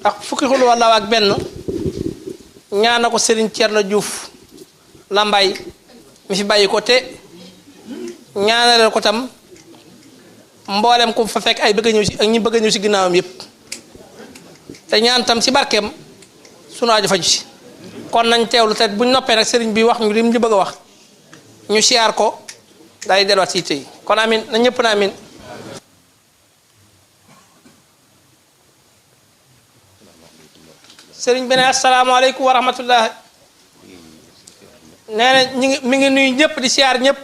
ak fukki xul wallaahu ak benn ñaana ko Serigne Thierno Diouf Lambaye mi fi bàyyi ko te ñaanaleel ko tam mboolem ku fa fekk ay bëgg a ñëw si ak ñi bëgg a ñëw si ginnaawam yépp te ñaan tam si barkeem sunu aajo faju si kon nañ teewlu te buñ noppee nag sëriñ bi wax ñu lim ñu bëgg a wax ñu siyaar ko daal di delluwaat si tey kon amin na ñëpp na amin sëriñ bi ne asalaamaaleykum wa rahmatullah nee na mi ngi nuyu ñëpp di siyaar ñëpp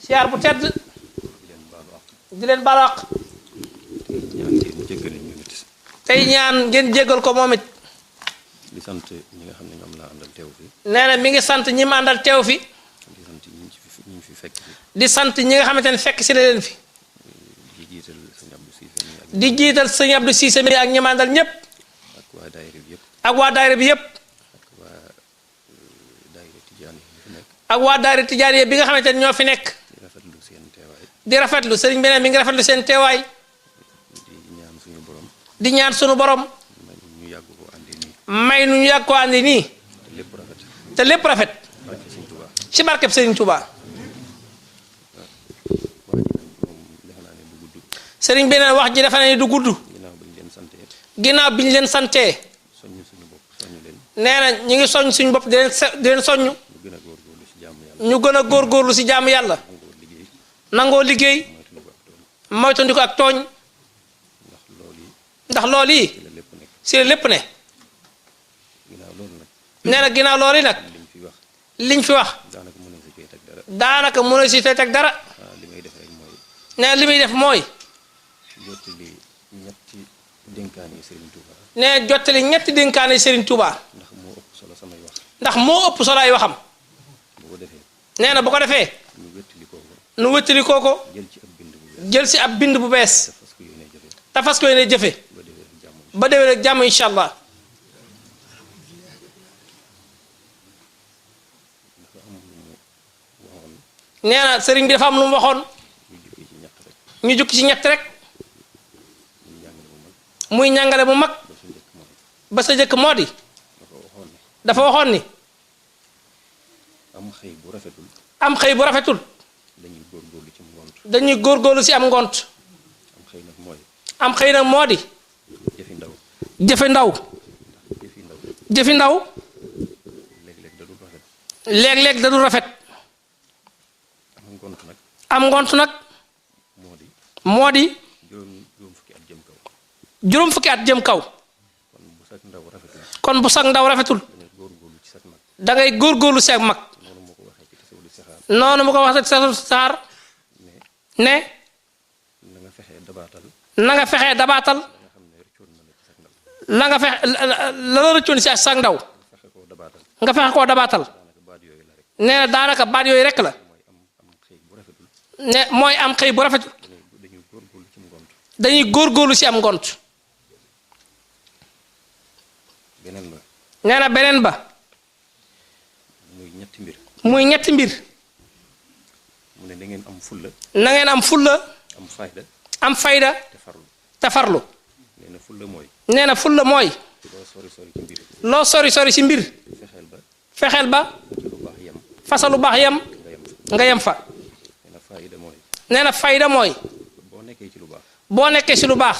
siyaar bu tedd di leen baal àq tey ñaan ngeen jéggal ko moom it di sant ñi nga xam ne ñoom laa àndal teew fi nee na mi ngi sant ñi ma àndal teew fi di sant ñi nga xamante ne fekk si na leen fi di jiital sëñ Abdou Cissé mi ak ñi ma àndal ñëpp ak waa daayira bi yëpp ak waa daayira tijaani bi nga xamante ne ñoo fi nekk di rafetlu sëriñ bi ne mi ngi rafetlu seen teewaay di ñaan sunu borom may nu ñu yàgg ko àndi nii te lépp rafet ci barkeb Sëriñ Tuuba sëriñ bi ne wax ji dafa ne du gudd ginnaaw bi ñu leen santee nee na ñu ngi soññ suñu bopp di leen soññ ñu gën a góorgóorlu si jaamu yàlla nangoo liggéey moytandiku ak tooñ ndax loolu yi si la lépp ne nee na ginnaaw loolu yi nag liñ fi wax daanaka mën a si tey teg dara nee na li muy def mooy nee jottali ñetti dénkaane Serigne Touba ndax moo ëpp solo ay waxam nee na bu ko defee nu wéttali kooko jël si ab bind bu bees te fas ko yéene jëfe ba déwén ak jàmm incha allah nee na sëriñ bi dafa am lu mu waxoon ñu jukki ci ñett rek muy ñàngale mu mag ba sa jëkk moo di dafa waxoon ni am xëy bu rafetul dañuy góorgóorlu ci am ngont am xëy nag moo di jëfe ndaw jëfi ndaw léeg-léeg da du rafet am ngont nag moo di juróom fukki at jëm kaw kon bu sag ndaw rafetul da ngay góorgóorlu si ak mag noonu mu ko wax rek sa saar ne na nga fexee dabaatal la nga fexe la la rëccoon si ak sag ndaw nga fexe koo dabaatal nee na daanaka baat yooyu rek la ne mooy am xëy bu rafetul dañuy góorgóorlu si am ngont nee na beneen ba muy ñetti mbir mu ne na ngeen am fulla na ngeen am fulla am fayda te farlu nee na fulla mooy loo sori sori ci mbir fexeel ba fasa lu baax yem nga yem fa nee na fayda mooy boo nekkee ci lu baax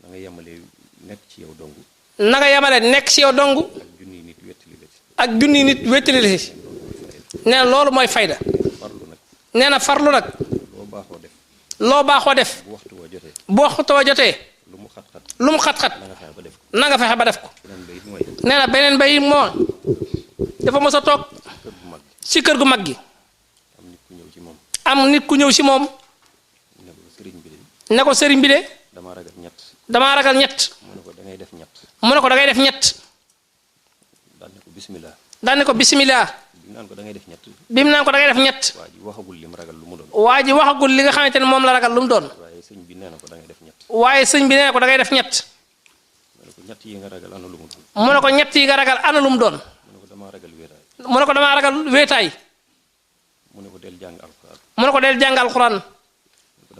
na nga yemale nekk ci yow dong na nga yemale nekk ci yow dong ak junni nit wettali la si nee na loolu mooy fayda nee na farlu nag loo baaxoo def bu waxtu wa jotee lu mu xat-xat na nga fexe ba def ko nee na beneen bay moo dafa mos a toog ci kër gu mag gi am nit ku ñëw ci moom ne ko sëriñ bi de damaa ragal ñett mu ne ko da ngay def ñett daan ne ko bismillah bi mu naan ko da ngay def ñett waa ji waxagul li nga xamante ne moom la ragal lu mu doon waaye sëñ bi nee na ko da ngay def ñett mu ne ko ñett yi nga ragal ana lu mu doon mu ne ko damaa ragal wéetaay mu ne ko del jàng alxuraan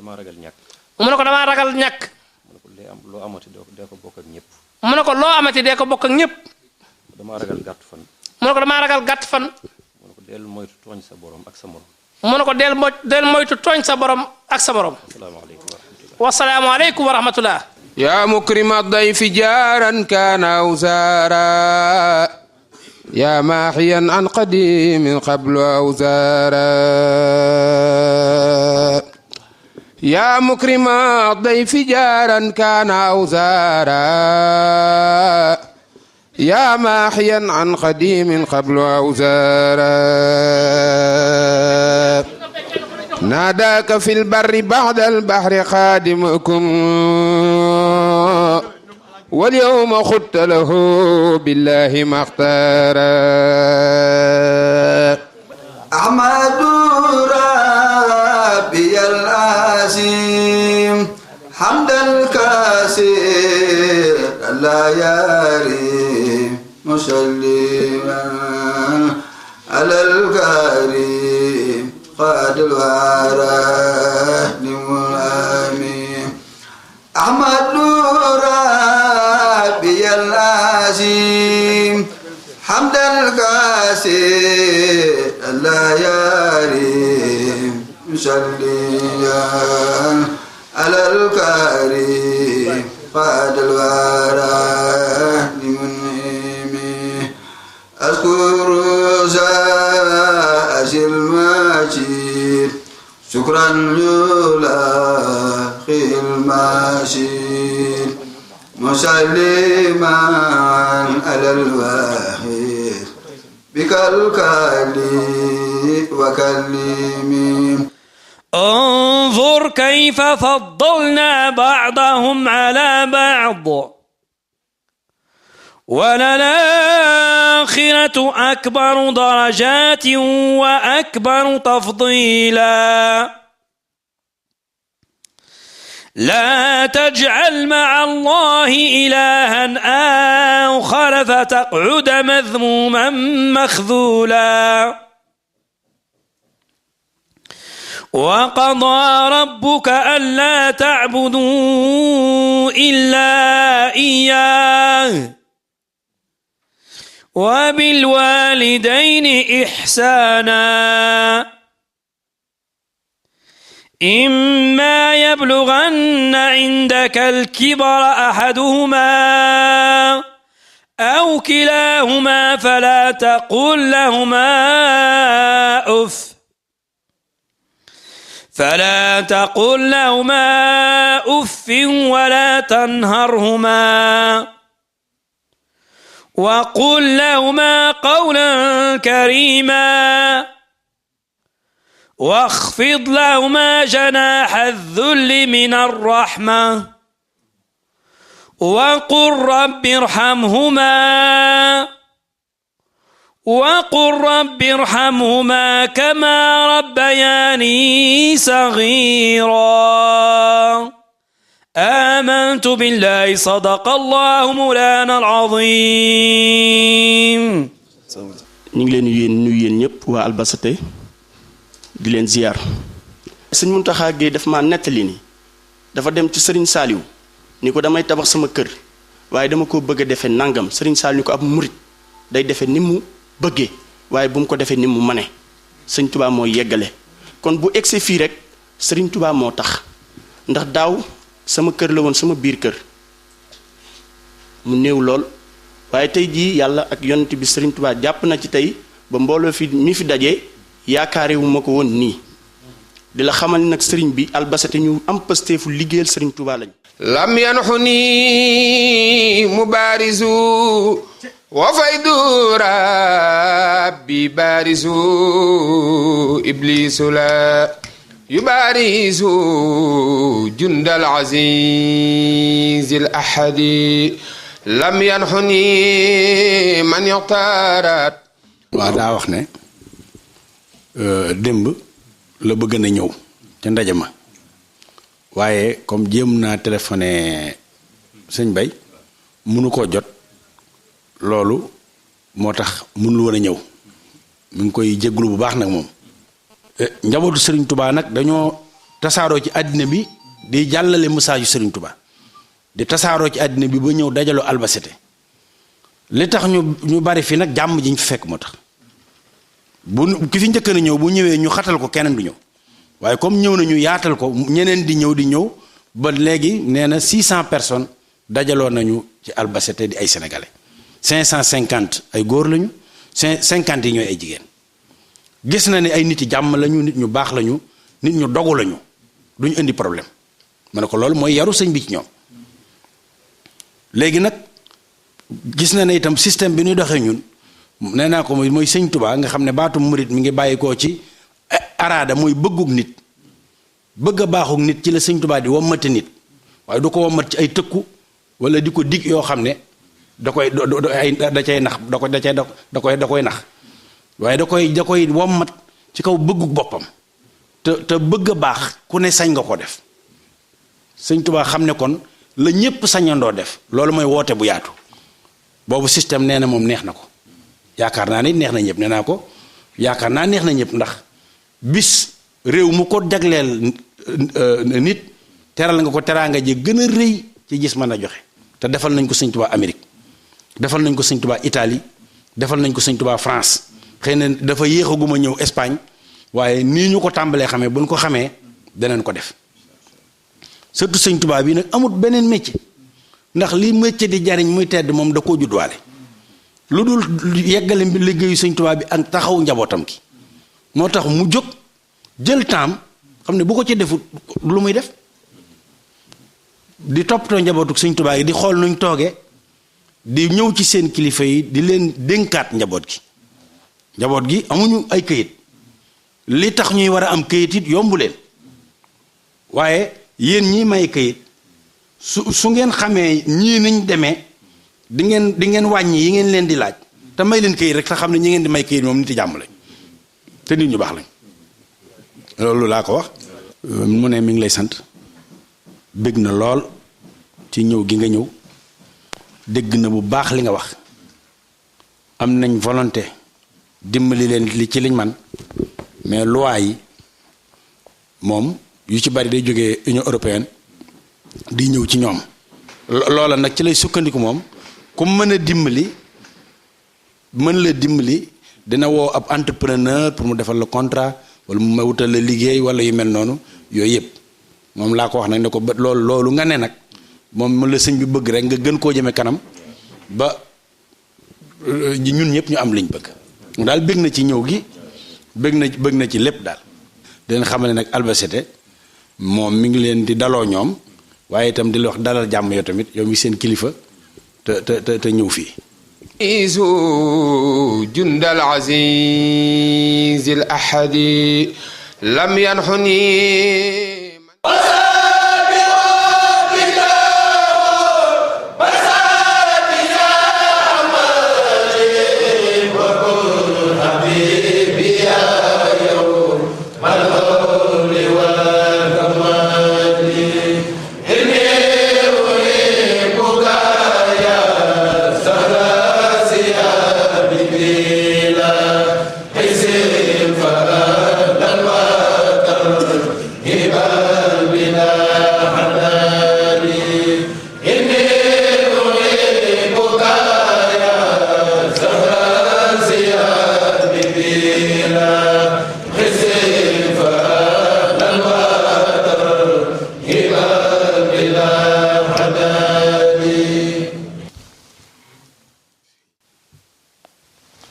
damaa ragal ñàkk. mu ne ko damaa ragal ñàkk. mu ne ko loo amati dee ko bokk ak ñëpp. mu ne ko loo amati dee ko bokk ak ñëpp. damaa ragal gàtt fan. mu ne ko damaa ragal gàtt fan. mu ne ko del moytu tooñ sa borom ak sa morom. mu ne ko del moytu tooñ sa borom ak sa borom. wasalaamu aleykum wa rahmatullah. يا مكرم الضيف جارا كان أو زارا يا ماحيا عن قديم قبل أو زارا يا مكرم الضيف جارا كان أو زارا يا ماحيا عن قديم قبل أو زارا ناداك في البر بعد البحر خادمكم واليوم خدت له بالله ما اختارا أحمد ربي العظيم حمد الكثير لا يريم مسلما على الكريم قاد الورى لمنامي أحمد ربي العظيم حمد الكثير لا يريم مسليا على الكريم قاد الورى لمنامي أذكر زاء المجيد شكرا لله المجيد مسلما على الواحد بك الكلي وكلمي انظر كيف فضلنا بعضهم على بعض وللآخرة أكبر درجات وأكبر تفضيلا لا تجعل مع الله إلها آخر فتقعد مذموما مخذولا وقضى ربك ألا تعبدوا إلا إياه وبالوالدين إحسانا إما يبلغن عندك الكبر أحدهما أو كلاهما فلا تقل لهما أف ولا تنهرهما وقل لهما قولا كريما واخفض لهما جناح الذل من الرحمة وقل رب ارحمهما كما ربياني صغيرا آمنت بالله صدق الله مولانا العظيم. ñu ngi leen di nuyu yéen ñëpp waa Albasate di leen ziar. sëñ Muntaxa Géey daf ma nettali ni dafa dem ci Serigne Saliou ni ko damay tabax sama kër waaye dama ko bëgg a defee nangam Serigne Saliou ni ko ab murit day defee ni mu bëggee waaye bu mu ko defee ni mu mane sëñ Touba moo yeggale kon bu egsi fii rek Serigne Touba moo tax ndax daaw sama kër la woon sama biir kër mu néew lool waaye tey jii yàlla ak yonent bi Serigne Touba jàpp na ci tey ba mbooloo fi mi fi daje yaakaarewu ma ko woon nii di la xamal nag Serigne bi Albasate ñu am pasteefu liggéeyal Serigne Touba lañ. lam yanxuni mubaarisu wa faydu rabbi baarisu iblisu la يبارز جند العزيز الأحد لم ينحني من يختارت waaw daa wax ne démb la bëgg na ñëw ca ndaje ma waaye comme jéem naa téléphoné sëñ Bay mënu koo jot loolu moo tax mënul woon a ñëw mi ngi koy jégglu bu baax nag moom njabootu Serigne Touba nag dañoo tasaaroo ci àddina bi di jàllale message yu Serigne Touba di tasaaroo ci àddina bi ba ñëw dajaloo Albacete li tax ñu bari fi nag jàmm ji ñu fi fekk moo tax bu ki fi njëkk na ñëw bu ñëwee ñu xatal ko keneen du ñëw waaye comme ñëw na ñu yaatal ko ñeneen di ñëw ba léegi nee na 600 personnes dajaloo nañu ci Albacete di ay sénégalais 550 ay góor lañu 50 yi ñooy ay jigéen gis na ne ay nit yi jàmm lañu nit ñu baax lañu nit ñu dogu lañu duñu indi problème ma ne ko loolu mooy yaru sëñ bi ci ñoom léegi nag gis na ne itam système bi ñuy doxee ñun nee naa ko mooy sëñ Touba nga xam ne baatu murit mi ngi bàyyikoo ci araada mooy bëggug nit bëgg a baaxug nit ci la sëñ Touba di wommate nit waaye du ko wommat ci ay tëkku wala di ko dig yoo xam ne da cay nax da koy nax waaye da koy wommat ci kaw bëggug boppam te bëgg a baax ku ne sañ nga ko def sëñ Touba xam ne kon la ñépp sañandoo def loolu mooy woote bu yaatu boobu système nee na moom neex na ko yaakaar naa ni neex na ñëpp nee naa ko yaakaar naa neex na ñëpp ndax bis réew mu ko jagleel nit teral nga ko teraanga ji gën a rëy ci gis mën a joxe te defal nañ ko sëñ Touba Amérique defal nañ ko sëñ Touba Italie defal nañ ko sëñ Touba France xëy na dafa yéexaguma ñëw Espagne waaye nii ñu ko tàmbalee xamee bu ñu ko xamee danañ ko def surtout sëñ Touba bi nag amut beneen métier ndax li métier di jariñ muy tedd moom da koo juddwaale lu dul yeggale liggéeyu sëñ Touba bi ak taxaw njabootam ki moo tax mu jóg jël temps xam ne bu ko ci defut lu muy def di toppatoo njabootu sëñ Touba yi di xool nuñ toogee di ñëw ci seen kilifa yi di leen dénkaat njaboot gi amuñu ay këyit li tax ñuy war a am këyit it yombu leen waaye yéen ñi may këyit su ngeen xamee ñii niñ demee di ngeen wàññi yi ngeen leen di laaj te may leen këyit rek te xam ne ñi ngeen di may këyit moom nit yi jàmm lañ te nit ñu baax lañ loolu laa ko wax mu ne mi ngi lay sant bëgg na lool ci ñëw gi nga ñëw dégg na bu baax li nga wax am nañ volonté dimbali leen li ci liñ man mais loi yi moom yu ci bari day jógee Union européenne di ñëw ci ñoom loola nag ci lay sukkandiku moom ku mën a dimbali mën la dimbali dina woo ab entrepreneur pour mu defal la contrat wala mu ma wutal la liggéey wala yu mel noonu yooyu yëpp moom laa ko wax nag ne ko ba loolu nga ne nag moom la sëñ bi bëgg rek nga gën koo jëme kanam ba ñun ñëpp ñu am liñ bëgg daal bëgg na ci ñëw gi bëgg na ci lépp daal di leen xamal ne nag Albacete moom mi ngi leen di daloo ñoom waaye itam di la wax dalal jàmm yow tamit yow mi seen kilifa te ñëw fii جند العزيز الأحد لم ينحني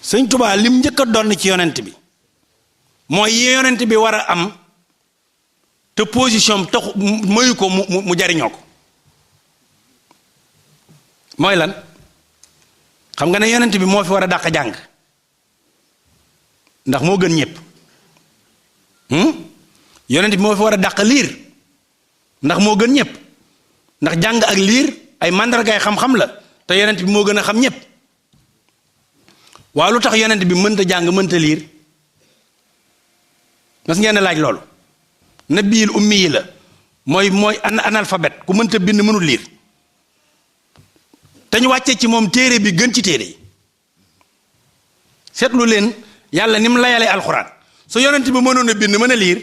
sëñ Touba lim njëkk a donn ci yonent bi mooy yi yonent bi war a am te position taxu mayu ko mu jariñoo ko mooy lan xam nga ne yonent bi moo fi war a dàq jàng ndax moo gën ñëpp yonent bi moo fi war a dàq liir ndax moo gën ñëpp ndax jàng ak liir ay màndargaay xam-xam la te yonent bi moo gën a xam ñëpp waaw lu tax yonent bi mënta jàng mënta liir mas ngeen laaj loolu nabiyul ummi yi la mooy analphabète ku mënta bind mënul liir te ñu wàccee ci moom téere bi gën ci téere yi seetlu leen yàlla ni mu layalee alxuraan su yonent bi mënoon a bind mën a liir